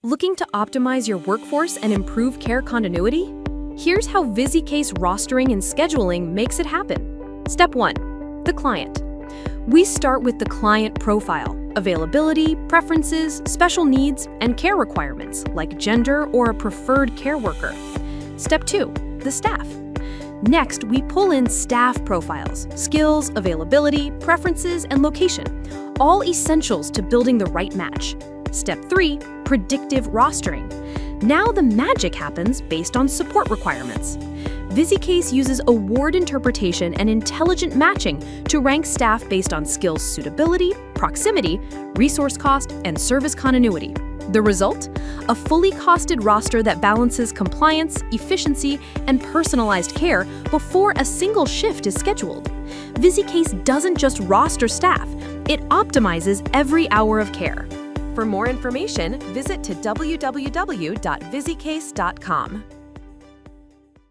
Looking to optimize your workforce and improve care continuity? Here's how VisiCase Rostering and Scheduling makes it happen. Step 1. The client. We start with the client profile, availability, preferences, special needs, and care requirements like gender or a preferred care worker. Step 2. The staff. Next, we pull in staff profiles, skills, availability, preferences, and location, all essentials to building the right match. Step 3. Predictive rostering. Now the magic happens based on support requirements. VisiCase uses award interpretation and intelligent matching to rank staff based on skills suitability, proximity, resource cost, and service continuity. The result? A fully costed roster that balances compliance, efficiency, and personalized care before a single shift is scheduled. VisiCase doesn't just roster staff, it optimizes every hour of care. For more information, visit to www.visicase.com.